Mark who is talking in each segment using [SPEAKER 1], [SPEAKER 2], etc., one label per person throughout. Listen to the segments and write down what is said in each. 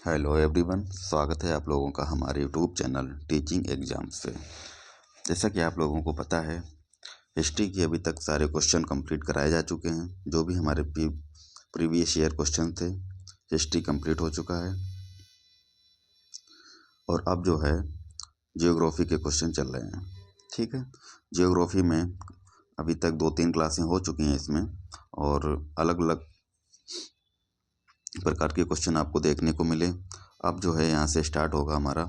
[SPEAKER 1] Hello everyone, स्वागत है आप लोगों का हमारे यूट्यूब चैनल टीचिंग एग्जाम्स पे। जैसा कि आप लोगों को पता है, हिस्ट्री के अभी तक सारे क्वेश्चन कंप्लीट कराए जा चुके हैं। जो भी हमारे प्रीवियस ईयर क्वेश्चन थे, हिस्ट्री कंप्लीट हो चुका है। और अब जो है जियोग्राफी के क्वेश्चन चल रहे हैं। ठीक है, जियोग्राफी में अभी तक 2-3 क्लासें हो चुकी हैं इसमें, और अलग अलग प्रकार के क्वेश्चन आपको देखने को मिले। अब जो है यहाँ से स्टार्ट होगा हमारा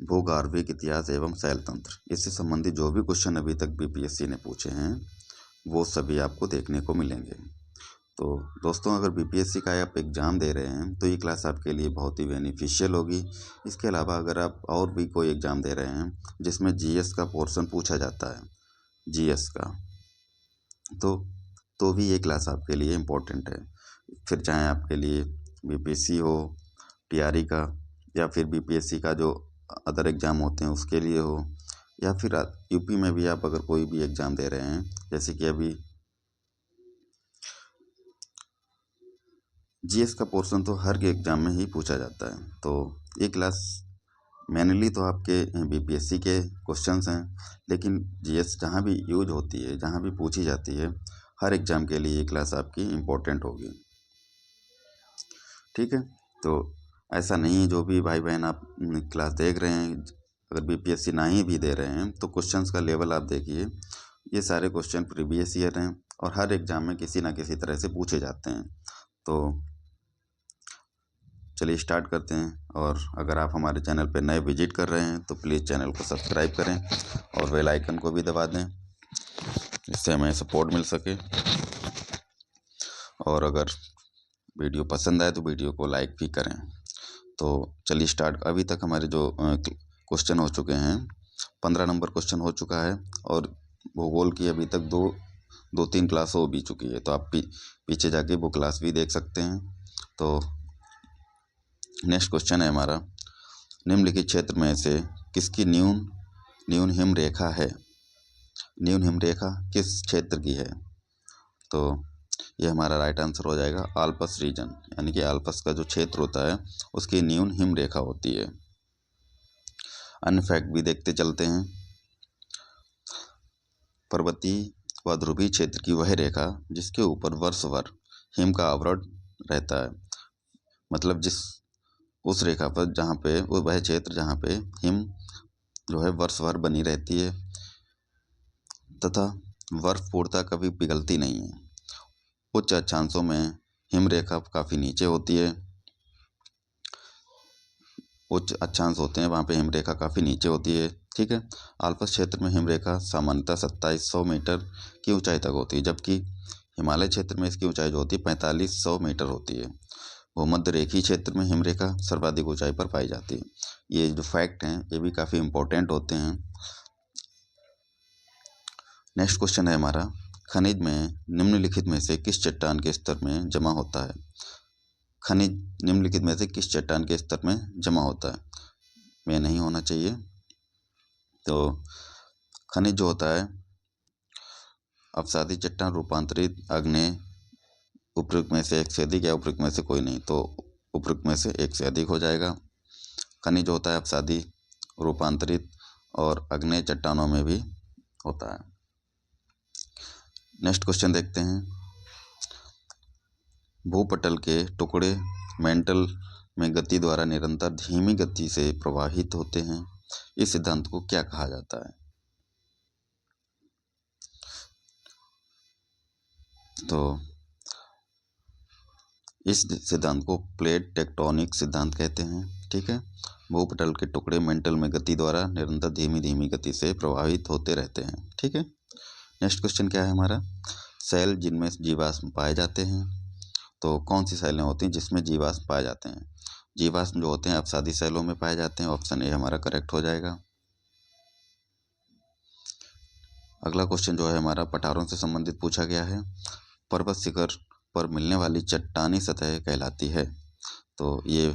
[SPEAKER 1] भूगर्भिक इतिहास एवं शैल तंत्र। इससे संबंधित जो भी क्वेश्चन अभी तक बीपीएससी ने पूछे हैं वो सभी आपको देखने को मिलेंगे। तो दोस्तों, अगर बीपीएससी का आप एग्ज़ाम दे रहे हैं तो ये क्लास आपके लिए बहुत ही बेनिफिशियल होगी। इसके अलावा अगर आप और भी कोई एग्ज़ाम दे रहे हैं जिसमें जीएस का पोर्शन पूछा जाता है, जीएस का, तो भी ये क्लास आपके लिए इम्पोर्टेंट है। फिर चाहे आपके लिए बीपीएससी हो, टीआरई का, या फिर बीपीएससी का जो अदर एग्ज़ाम होते हैं उसके लिए हो, या फिर यूपी में भी आप अगर कोई भी एग्ज़ाम दे रहे हैं, जैसे कि अभी जीएस का पोर्शन तो हर एग्ज़ाम में ही पूछा जाता है। तो ये क्लास मेनली तो आपके बीपीएससी के क्वेश्चंस हैं, लेकिन जीएस जहाँ भी यूज होती है, जहाँ भी पूछी जाती है, हर एग्ज़ाम के लिए ये क्लास आपकी इम्पोर्टेंट होगी। ठीक है, तो ऐसा नहीं है, जो भी भाई बहन आप क्लास देख रहे हैं, अगर बीपीएससी ना ही भी दे रहे हैं तो क्वेश्चंस का लेवल आप देखिए। ये सारे क्वेश्चन प्रीवियस ईयर हैं और हर एग्ज़ाम में किसी ना किसी तरह से पूछे जाते हैं। तो चलिए स्टार्ट करते हैं। और अगर आप हमारे चैनल पर नए विजिट कर रहे हैं तो प्लीज़ चैनल को सब्सक्राइब करें और बेल आइकन को भी दबा दें, जिससे हमें सपोर्ट मिल सके। और अगर वीडियो पसंद आए तो वीडियो को लाइक भी करें। तो चलिए स्टार्ट। अभी तक हमारे जो क्वेश्चन हो चुके हैं, 15 नंबर क्वेश्चन हो चुका है, और भूगोल की अभी तक दो तीन क्लास हो भी चुकी है। तो आप पीछे जाके वो क्लास भी देख सकते हैं। तो नेक्स्ट क्वेश्चन है हमारा, निम्नलिखित क्षेत्र में से किसकी न्यून हिम रेखा है? न्यून हिम रेखा किस क्षेत्र की है? तो ये हमारा राइट आंसर हो जाएगा आल्प्स रीजन, यानी कि आल्प्स का जो क्षेत्र होता है उसकी न्यून हिम रेखा होती है। अन्य फैक्ट भी देखते चलते हैं। पर्वतीय व ध्रुवीय क्षेत्र की वह रेखा जिसके ऊपर वर्ष भर हिम का आवरण रहता है, मतलब उस रेखा पर जहाँ पे वह क्षेत्र जहाँ पे हिम जो है वर्ष भर बनी रहती है तथा बर्फ पूर्णतः कभी पिघलती नहीं है। उच्च अक्षांशों में हिम रेखा काफ़ी नीचे होती है। उच्च अक्षांश होते हैं वहाँ पे हिम रेखा काफ़ी नीचे होती है। ठीक है, आल्प्स क्षेत्र में हिम रेखा सामान्यतः 2700 मीटर की ऊंचाई तक होती है, जबकि हिमालय क्षेत्र में इसकी ऊंचाई जो होती है 4500 मीटर होती है। भूमध्य रेखीय क्षेत्र में हिम रेखा सर्वाधिक ऊंचाई पर पाई जाती है। ये जो फैक्ट हैं ये भी काफ़ी इम्पोर्टेंट होते हैं। नेक्स्ट क्वेश्चन है हमारा, खनिज में निम्नलिखित में से किस चट्टान के स्तर में जमा होता है? खनिज निम्नलिखित में से किस चट्टान के स्तर में जमा होता है? में नहीं होना चाहिए। तो खनिज जो होता है अवसादी चट्टान, रूपांतरित, आग्नेय, उपयुक्त में से एक से अधिक या उपयुक्त में से कोई नहीं, तो उपयुक्त में से एक से अधिक हो जाएगा। खनिज होता है अवसादी, रूपांतरित और आग्नेय चट्टानों में भी होता है। नेक्स्ट क्वेश्चन देखते हैं, भूपटल के टुकड़े मेंटल में गति द्वारा निरंतर धीमी गति से प्रवाहित होते हैं। इस सिद्धांत को क्या कहा जाता है? तो इस सिद्धांत को प्लेट टेक्टोनिक सिद्धांत कहते हैं। ठीक है, भूपटल के टुकड़े मेंटल में गति द्वारा निरंतर धीमी धीमी गति से प्रवाहित होते रहते हैं। ठीक है, नेक्स्ट क्वेश्चन क्या है हमारा, सेल जिनमें जीवाश्म पाए जाते हैं। तो कौन सी सेलें होती हैं जिसमें जीवाश्म पाए जाते हैं? जीवाश्म जो होते हैं अवसादी सेलों में पाए जाते हैं। ऑप्शन ए हमारा करेक्ट हो जाएगा। अगला क्वेश्चन जो है हमारा पठारों से संबंधित पूछा गया है। पर्वत शिखर पर मिलने वाली चट्टानी सतह कहलाती है। तो ये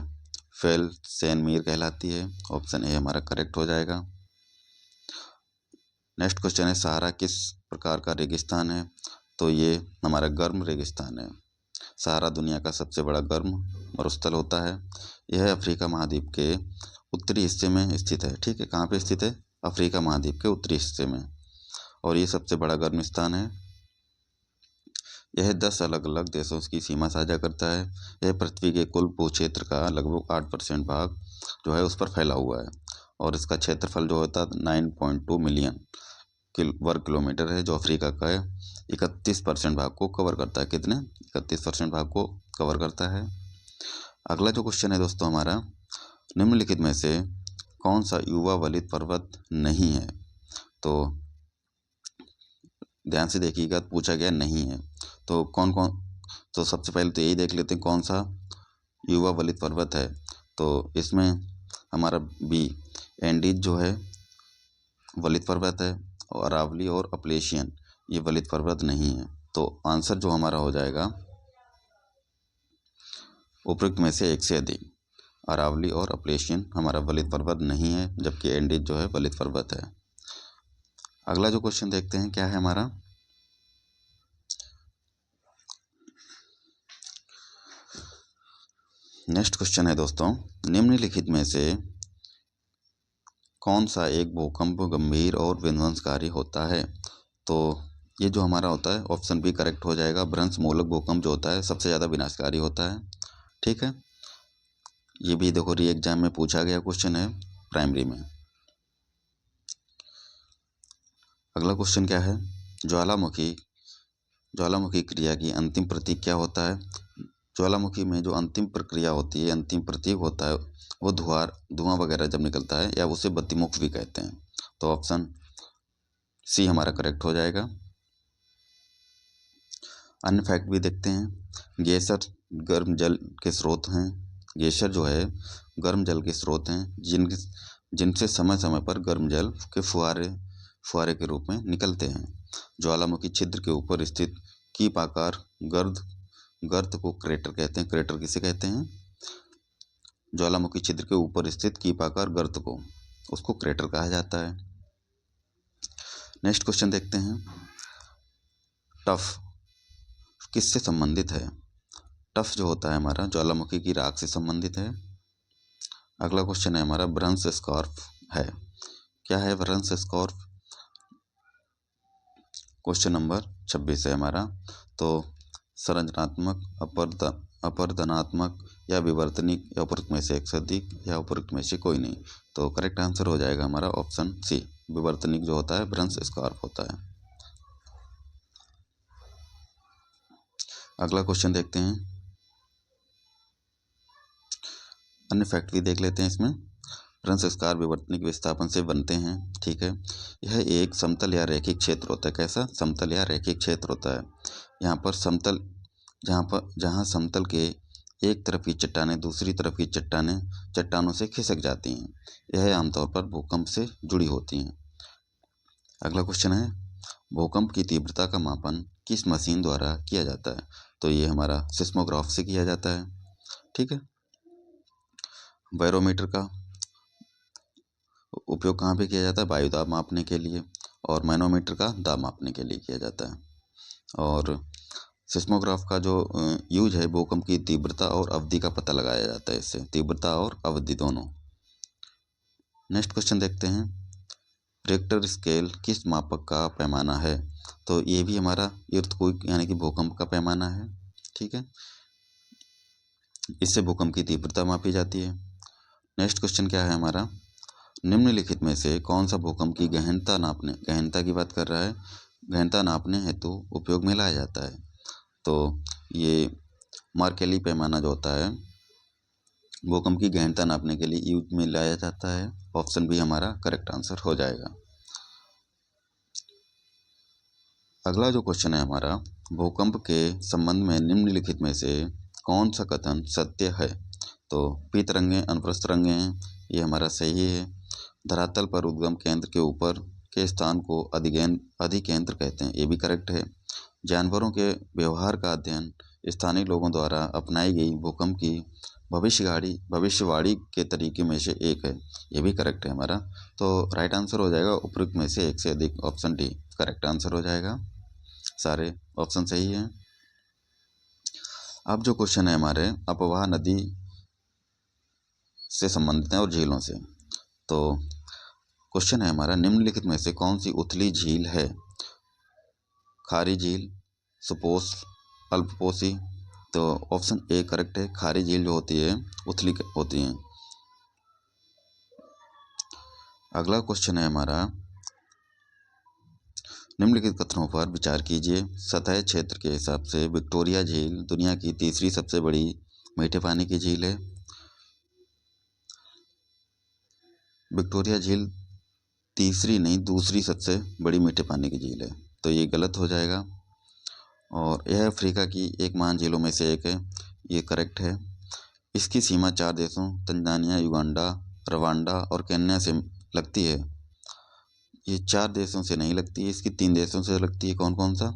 [SPEAKER 1] फेल सैनमीर कहलाती है। ऑप्शन ए हमारा करेक्ट हो जाएगा। नेक्स्ट क्वेश्चन है, सहारा किस प्रकार का रेगिस्तान है? तो ये हमारा गर्म रेगिस्तान है। सहारा दुनिया का सबसे बड़ा गर्म मरुस्थल होता है। यह अफ्रीका महाद्वीप के उत्तरी हिस्से में स्थित है। ठीक है, कहाँ पे स्थित है? अफ्रीका महाद्वीप के उत्तरी हिस्से में, और ये सबसे बड़ा गर्म स्थान है। यह 10 अलग अलग देशों की सीमा साझा करता है। यह पृथ्वी के कुल भूक्षेत्र का लगभग 8% भाग जो है उस पर फैला हुआ है, और इसका क्षेत्रफल जो होता है 9.2 मिलियन वर्ग किलोमीटर है, जो अफ्रीका का 31% भाग को कवर करता है। कितने? 31% भाग को कवर करता है। अगला जो क्वेश्चन है दोस्तों हमारा, निम्नलिखित में से कौन सा युवा वलित पर्वत नहीं है? तो ध्यान से देखिएगा, पूछा गया नहीं है तो कौन कौन, तो सबसे पहले तो यही देख लेते हैं कौन सा युवा वलित पर्वत है। तो इसमें हमारा बी एंडीज जो है वलित पर्वत है, और अरावली और अपलेशियन ये वलित पर्वत नहीं है। तो आंसर जो हमारा हो जाएगा उपरोक्त में से एक से अधिक। अरावली और अपलेशियन हमारा वलित पर्वत नहीं है, जबकि एंडीज जो है वलित पर्वत है। अगला जो क्वेश्चन देखते हैं क्या है हमारा, नेक्स्ट क्वेश्चन है दोस्तों, निम्नलिखित में से कौन सा एक भूकंप गंभीर और विध्वंसकारी होता है? तो ये जो हमारा होता है ऑप्शन बी करेक्ट हो जाएगा। भ्रंश मूलक भूकंप जो होता है सबसे ज़्यादा विनाशकारी होता है। ठीक है, ये भी देखो री एग्जाम में पूछा गया क्वेश्चन है प्राइमरी में। अगला क्वेश्चन क्या है, ज्वालामुखी क्रिया की अंतिम प्रतीक क्या होता है? ज्वालामुखी में जो अंतिम प्रक्रिया होती है, अंतिम प्रतीक होता है वो धुआं वगैरह जब निकलता है, या उसे बत्तीमुख भी कहते हैं। तो ऑप्शन सी हमारा करेक्ट हो जाएगा। अन्य फैक्ट भी देखते हैं। ग्लेशियर गर्म जल के स्रोत हैं। ग्लेशियर जो है गर्म जल के स्रोत हैं, जिनसे समय समय पर गर्म जल के फुहारे के रूप में निकलते हैं। ज्वालामुखी छिद्र के ऊपर स्थित कीप आकार गर्त को क्रेटर कहते हैं। क्रेटर किसे कहते हैं? ज्वालामुखी छिद्र के ऊपर स्थित कीप आकार गर्त को, उसको क्रेटर कहा जाता है। नेक्स्ट क्वेश्चन देखते हैं, टफ किससे संबंधित है? टफ जो होता है हमारा ज्वालामुखी की राख से संबंधित है। अगला क्वेश्चन है हमारा, भ्रंश स्कार्फ है। क्या है भ्रंश स्कार्फ? क्वेश्चन नंबर 26 है हमारा। तो संरचनात्मक, अपरदनात्मक या विवर्तनिक, या उपरोक्त में से एक से अधिक, या उपरोक्त में से कोई नहीं। तो करेक्ट आंसर हो जाएगा हमारा ऑप्शन सी, विवर्तनिक जो होता है भ्रंश स्कार्फ होता है। अगला क्वेश्चन देखते हैं, अन्य फैक्ट भी देख लेते हैं इसमें। भ्रंश स्कार्फ विवर्तनिक विस्थापन से बनते हैं। ठीक है, यह एक समतल या रैखिक क्षेत्र होता है। कैसा? समतल या रैखिक क्षेत्र होता है। यहाँ पर जहाँ समतल के एक तरफ की चट्टानें दूसरी तरफ की चट्टानों से खिसक जाती हैं। यह आमतौर पर भूकंप से जुड़ी होती हैं। अगला क्वेश्चन है, भूकंप की तीव्रता का मापन किस मशीन द्वारा किया जाता है? तो ये हमारा सिस्मोग्राफ से किया जाता है। ठीक है, बैरोमीटर का उपयोग कहाँ पे किया जाता है? वायु दाब मापने के लिए, और मैनोमीटर का दाब मापने के लिए किया जाता है। और सिस्मोग्राफ का जो यूज है, भूकंप की तीव्रता और अवधि का पता लगाया जाता है इससे, तीव्रता और अवधि दोनों। नेक्स्ट क्वेश्चन देखते हैं, रिक्टर स्केल किस मापक का पैमाना है? तो ये भी हमारा अर्थक्वेक यानी कि भूकंप का पैमाना है। ठीक है, इससे भूकंप की तीव्रता मापी जाती है। नेक्स्ट क्वेश्चन क्या है हमारा, निम्नलिखित में से कौन सा भूकंप की गहनता की बात कर रहा है, गहनता नापने हेतु उपयोग में लाया जाता है? तो ये मार्केली पैमाना जो होता है भूकंप की गहनता नापने के लिए यूज में लाया जाता है। ऑप्शन बी हमारा करेक्ट आंसर हो जाएगा। अगला जो क्वेश्चन है हमारा, भूकंप के संबंध में निम्नलिखित में से कौन सा कथन सत्य है? तो पी तरंगें अनुप्रस्थ तरंगें हैं, ये हमारा सही है। धरातल पर उद्गम केंद्र के ऊपर के स्थान को अधिकेंद्र कहते हैं, ये भी करेक्ट है। जानवरों के व्यवहार का अध्ययन स्थानीय लोगों द्वारा अपनाई गई भूकंप की भविष्यवाणी के तरीके में से एक है, ये भी करेक्ट है हमारा। तो राइट आंसर हो जाएगा उपरोक्त में से एक से अधिक, ऑप्शन डी करेक्ट आंसर हो जाएगा। सारे ऑप्शन सही हैं। अब जो क्वेश्चन है हमारे अपवाह नदी से संबंधित हैं और झीलों से। तो क्वेश्चन है हमारा, निम्नलिखित में से कौन सी उथली झील है? खारी झील, सुपोष, अल्पपोषी। तो ऑप्शन ए करेक्ट है। खारी झील जो होती है उथली होती है। अगला क्वेश्चन है हमारा, निम्नलिखित कथनों पर विचार कीजिए। सतह क्षेत्र के हिसाब से विक्टोरिया झील दुनिया की तीसरी सबसे बड़ी मीठे पानी की झील है। विक्टोरिया झील तीसरी नहीं, दूसरी सबसे बड़ी मीठे पानी की झील है, तो ये गलत हो जाएगा। और यह अफ्रीका की एक महान झीलों में से एक है, ये करेक्ट है। इसकी सीमा 4 देशों तंजानिया, युगांडा, रवांडा और केन्या से लगती है। ये 4 देशों से नहीं लगती है, इसकी 3 देशों से लगती है। कौन कौन सा?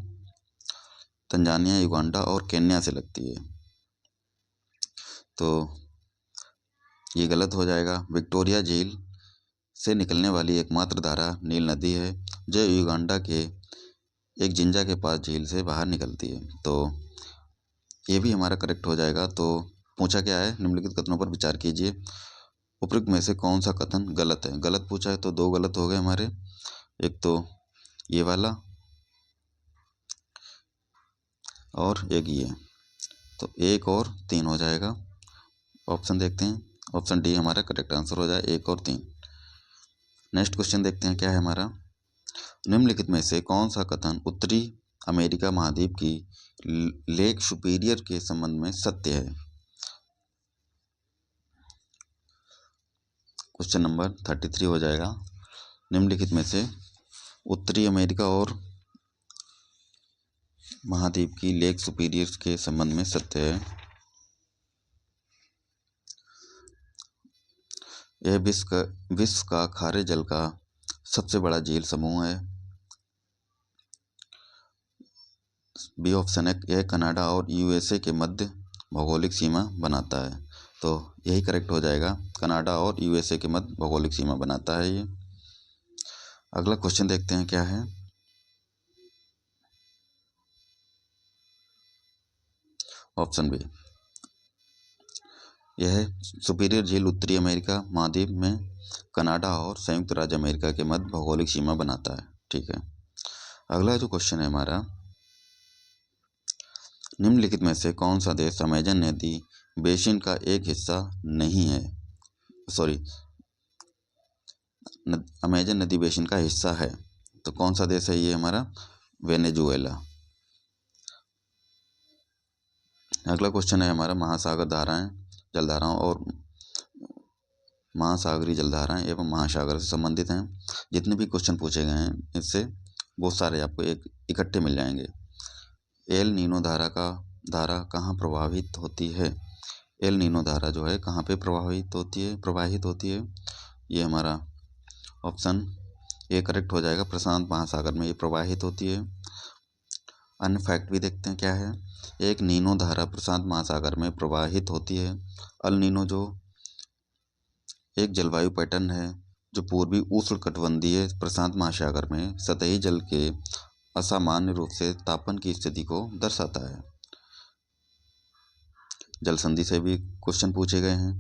[SPEAKER 1] तंजानिया, युगांडा और केन्या से लगती है, तो ये गलत हो जाएगा। विक्टोरिया झील से निकलने वाली एकमात्र धारा नील नदी है, जो युगांडा के एक जिंजा के पास झील से बाहर निकलती है, तो ये भी हमारा करेक्ट हो जाएगा। तो पूछा क्या है, निम्नलिखित कथनों पर विचार कीजिए। उपयुक्त में से कौन सा कथन गलत है? गलत पूछा है तो 2 गलत हो गए हमारे। एक तो ये वाला और एक ये, तो 1 और 3 हो जाएगा। ऑप्शन देखते हैं, ऑप्शन डी हमारा करेक्ट आंसर हो जाए, 1 और 3। नेक्स्ट क्वेश्चन देखते हैं क्या है हमारा। निम्नलिखित में से कौन सा कथन उत्तरी अमेरिका महाद्वीप की लेक सुपीरियर के संबंध में सत्य है? क्वेश्चन नंबर 33 हो जाएगा। निम्नलिखित में से उत्तरी अमेरिका और महाद्वीप की लेक सुपीरियर के संबंध में सत्य है। यह विश्व का खारे जल का सबसे बड़ा झील समूह है। बी ऑप्शन है, यह कनाडा और यूएसए के मध्य भौगोलिक सीमा बनाता है, तो यही करेक्ट हो जाएगा। कनाडा और यूएसए के मध्य भौगोलिक सीमा बनाता है ये। अगला क्वेश्चन देखते हैं क्या है। ऑप्शन बी, यह सुपीरियर झील उत्तरी अमेरिका महाद्वीप में कनाडा और संयुक्त राज्य अमेरिका के मध्य भौगोलिक सीमा बनाता है। ठीक है। अगला जो क्वेश्चन है हमारा, निम्नलिखित में से कौन सा देश अमेजन नदी बेसिन का एक हिस्सा नहीं है? अमेजन नदी बेसिन का हिस्सा है, तो कौन सा देश है ये हमारा? वेनेजुएला। अगला क्वेश्चन है हमारा, महासागर धाराएं, जलधाराओं और महासागरीय जलधाराएं एवं महासागर से संबंधित हैं। जितने भी क्वेश्चन पूछे गए हैं इससे बहुत सारे आपको एक इकट्ठे मिल जाएंगे। एल नीनो धारा कहाँ प्रभावित होती है? एल नीनो धारा जो है कहाँ पे प्रवाहित होती है? ये हमारा ऑप्शन ए करेक्ट हो जाएगा, प्रशांत महासागर में ये प्रवाहित होती है। अन्य फैक्ट भी देखते हैं क्या है। एक नीनो धारा प्रशांत महासागर में प्रवाहित होती है। अल नीनो जो एक जलवायु पैटर्न है जो पूर्वी उष्णकटिबंधीय प्रशांत महासागर में सतही जल के असामान्य रूप से तापन की स्थिति को दर्शाता है। जल संधि से भी क्वेश्चन पूछे गए हैं।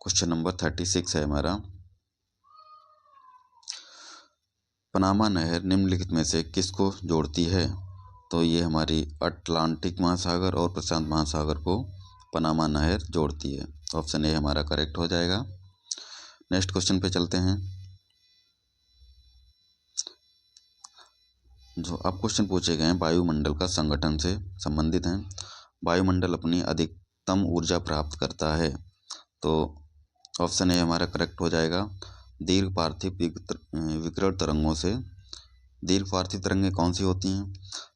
[SPEAKER 1] क्वेश्चन नंबर 36 है हमारा, पनामा नहर निम्नलिखित में से किसको जोड़ती है? तो ये हमारी अटलांटिक महासागर और प्रशांत महासागर को पनामा नहर जोड़ती है। ऑप्शन ए हमारा करेक्ट हो जाएगा। नेक्स्ट क्वेश्चन पे चलते हैं। जो अब क्वेश्चन पूछे गए हैं वायुमंडल का संगठन से संबंधित हैं। वायुमंडल अपनी अधिकतम ऊर्जा प्राप्त करता है, तो ऑप्शन ए हमारा करेक्ट हो जाएगा, दीर्घ पार्थिव विकिरण तरंगों से। दीर्घ पार्थिव तरंगें कौन सी होती हैं?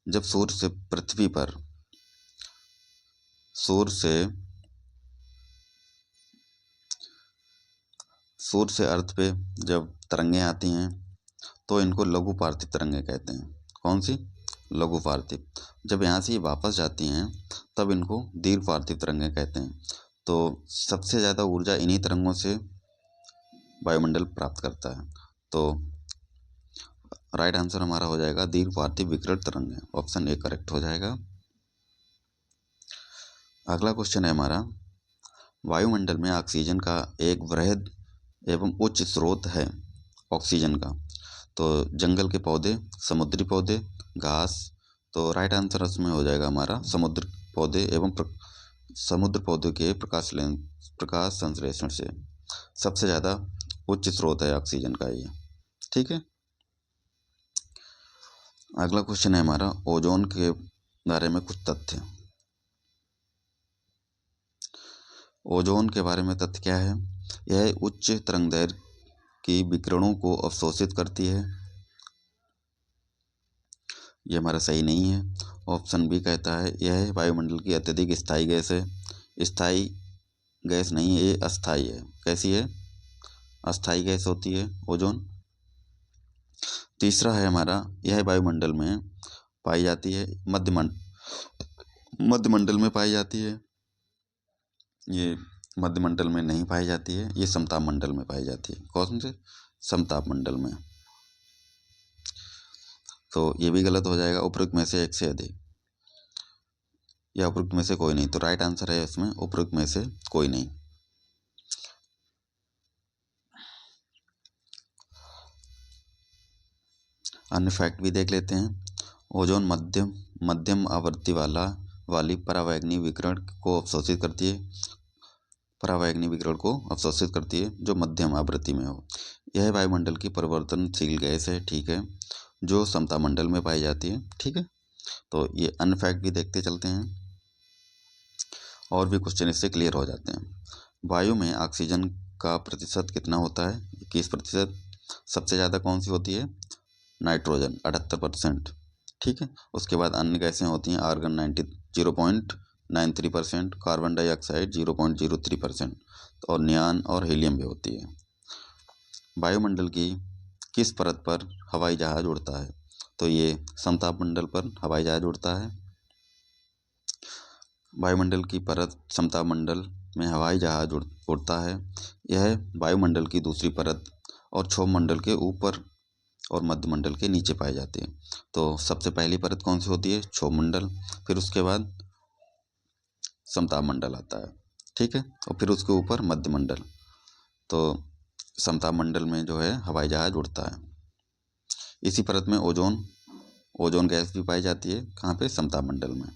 [SPEAKER 1] जब सूर्य से अर्थ पे जब तरंगें आती हैं तो इनको लघु पार्थिव तरंगें कहते हैं। कौन सी? लघु पार्थिव। जब यहाँ से ये वापस जाती हैं तब इनको दीर्घ पार्थिव तरंगें कहते हैं। तो सबसे ज़्यादा ऊर्जा इन्हीं तरंगों से वायुमंडल प्राप्त करता है। तो राइट आंसर हमारा हो जाएगा दीर्घवार्षिक विकिरण तरंगें, ऑप्शन ए करेक्ट हो जाएगा। अगला क्वेश्चन है हमारा, वायुमंडल में ऑक्सीजन का एक वृहद एवं उच्च स्रोत है ऑक्सीजन का, तो जंगल के पौधे, समुद्री पौधे, घास। तो राइट आंसर इसमें हो जाएगा हमारा समुद्र पौधे एवं समुद्र पौधे के प्रकाश संश्लेषण से सबसे ज़्यादा उच्च स्रोत है ऑक्सीजन का ये। ठीक है। अगला क्वेश्चन है हमारा, ओजोन के बारे में कुछ तथ्य। ओजोन के बारे में तथ्य क्या है? यह उच्च तरंगदैर्घ्य की विकिरणों को अवशोषित करती है। ये हमारा सही नहीं है। ऑप्शन बी कहता है यह वायुमंडल की अत्यधिक स्थायी गैस है। स्थायी गैस नहीं है, ये अस्थायी है। कैसी है? अस्थायी गैस होती है ओजोन। तीसरा है हमारा, यह वायुमंडल में पाई जाती है, मध्यमंडल में पाई जाती है। ये मध्यमंडल में नहीं पाई जाती है, ये समताप मंडल में पाई जाती है। कौन से? समताप मंडल में। तो ये भी गलत हो जाएगा, उपरोक्त में से एक से अधिक, या उपरोक्त में से कोई नहीं। तो राइट आंसर है इसमें उपरोक्त में से कोई नहीं। अन्य फैक्ट भी देख लेते हैं। ओजोन मध्यम आवृत्ति वाली परावैंगनी विकिरण को अवशोषित करती है। परावैंगनी विकिरण को अवशोषित करती है जो मध्यम आवृत्ति में हो। यह वायुमंडल की परिवर्तनशील गैस है। ठीक है। जो समताप मंडल में पाई जाती है। ठीक है। तो ये अन्य फैक्ट भी देखते चलते हैं, और भी क्वेश्चन इससे क्लियर हो जाते हैं। वायु में ऑक्सीजन का प्रतिशत कितना होता है? 21%। सबसे ज़्यादा कौन सी होती है? नाइट्रोजन 78%। ठीक है। उसके बाद अन्य गैसें होती हैं, आर्गन 0.93%, कार्बन डाइऑक्साइड 0.03%, और नियान और हीलियम भी होती है। वायुमंडल की किस परत पर हवाई जहाज उड़ता है? तो ये समताप मंडल पर हवाई जहाज उड़ता है। वायुमंडल की परत समताप मंडल में हवाई जहाज उड़ता है। यह वायुमंडल की दूसरी परत और क्षोभ मंडल के ऊपर और मध्यमंडल के नीचे पाई जाती है। तो सबसे पहली परत कौन सी होती है? क्षोभ मंडल। फिर उसके बाद समताप मंडल आता है। ठीक है। और फिर उसके ऊपर मध्यमंडल। तो समताप मंडल में जो है हवाई जहाज उड़ता है। इसी परत में ओजोन गैस भी पाई जाती है। कहाँ पे? समताप मंडल में।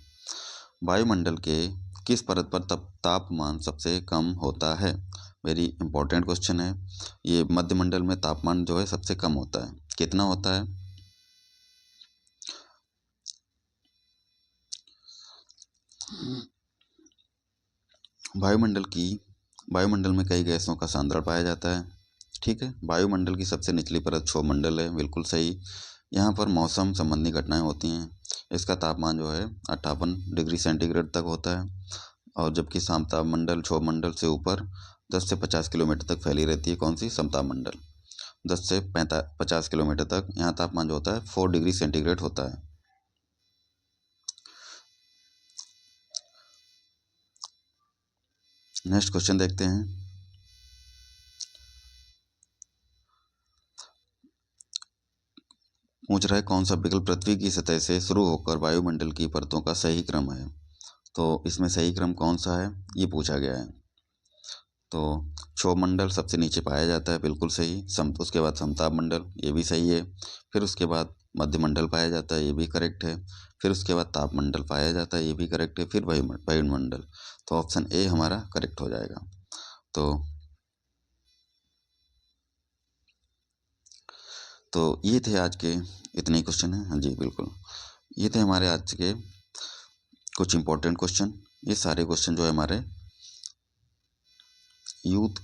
[SPEAKER 1] वायुमंडल के किस परत पर तापमान सबसे कम होता है? वेरी इंपॉर्टेंट क्वेश्चन है ये। मध्यमंडल में तापमान जो है सबसे कम होता है। कितना होता है? वायुमंडल में कई गैसों का सांद्रण पाया जाता है। ठीक है। वायुमंडल की सबसे निचली परत क्षोभ मंडल है। बिल्कुल सही। यहाँ पर मौसम संबंधी घटनाएं होती हैं। इसका तापमान जो है 58 डिग्री सेंटीग्रेड तक होता है, और जबकि समताप मंडल क्षोभ मंडल से ऊपर 10 से 50 किलोमीटर तक फैली रहती है। कौन सी? समताप मंडल। 10 से 50 किलोमीटर तक यहाँ तापमान जो होता है 4 डिग्री सेंटीग्रेड होता है। नेक्स्ट क्वेश्चन देखते हैं। पूछ रहा है कौन सा विकल्प पृथ्वी की सतह से शुरू होकर वायुमंडल की परतों का सही क्रम है? तो इसमें सही क्रम कौन सा है ये पूछा गया है। तो क्षोभ मंडल सबसे नीचे पाया जाता है। बिल्कुल सही। उसके बाद समताप मंडल, ये भी सही है। फिर उसके बाद मध्यमंडल पाया जाता है, ये भी करेक्ट है। फिर उसके बाद तापमंडल पाया जाता है, ये भी करेक्ट है। फिर वायुमंडल। तो ऑप्शन ए हमारा करेक्ट हो जाएगा। तो ये थे आज के, इतने ही क्वेश्चन हैं। हाँ जी बिल्कुल, ये थे हमारे आज के कुछ इंपॉर्टेंट क्वेश्चन। ये सारे क्वेश्चन जो है हमारे यूथ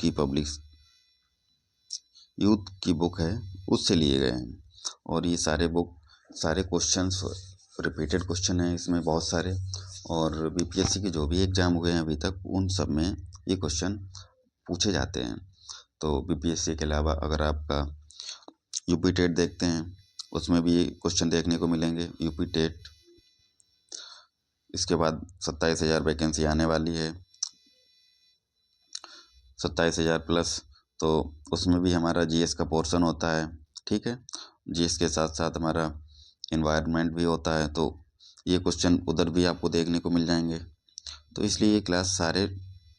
[SPEAKER 1] की बुक है उससे लिए गए हैं। और ये सारे क्वेश्चंस रिपीटेड क्वेश्चन हैं इसमें बहुत सारे। और बीपीएससी के जो भी एग्ज़ाम हुए हैं अभी तक, उन सब में ये क्वेश्चन पूछे जाते हैं। तो बीपीएससी के अलावा अगर आपका यूपी टेट देखते हैं, उसमें भी ये क्वेश्चन देखने को मिलेंगे। यूपी टेट, इसके बाद 27,000 वैकेंसी आने वाली है, 27,000 प्लस। तो उसमें भी हमारा जीएस का पोर्शन होता है। ठीक है। जीएस के साथ साथ हमारा एनवायरनमेंट भी होता है, तो ये क्वेश्चन उधर भी आपको देखने को मिल जाएंगे। तो इसलिए ये क्लास सारे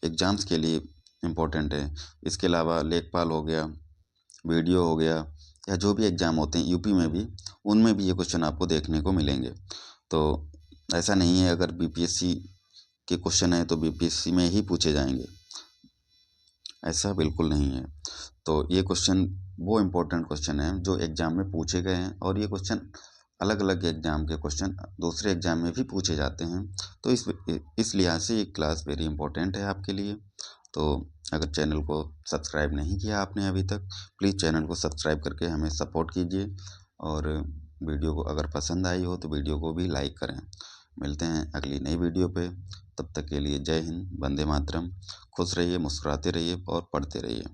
[SPEAKER 1] एग्ज़ाम्स के लिए इम्पोर्टेंट है। इसके अलावा लेखपाल हो गया, वीडियो हो गया, या जो भी एग्ज़ाम होते हैं यूपी में भी, उनमें भी ये क्वेश्चन आपको देखने को मिलेंगे। तो ऐसा नहीं है अगर बीपीएससी के क्वेश्चन है तो बीपीएससी में ही पूछे जाएंगे, ऐसा बिल्कुल नहीं है। तो ये क्वेश्चन वो इम्पोर्टेंट क्वेश्चन है जो एग्ज़ाम में पूछे गए हैं, और ये क्वेश्चन अलग अलग एग्ज़ाम के क्वेश्चन दूसरे एग्ज़ाम में भी पूछे जाते हैं। तो इस लिहाज से ये क्लास वेरी इंपॉर्टेंट है आपके लिए। तो अगर चैनल को सब्सक्राइब नहीं किया आपने अभी तक, प्लीज़ चैनल को सब्सक्राइब करके हमें सपोर्ट कीजिए, और वीडियो को अगर पसंद आई हो तो वीडियो को भी लाइक करें। मिलते हैं अगली नई वीडियो पे, तब तक के लिए जय हिंद, वंदे मातरम। खुश रहिए, मुस्कुराते रहिए और पढ़ते रहिए।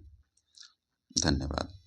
[SPEAKER 1] धन्यवाद।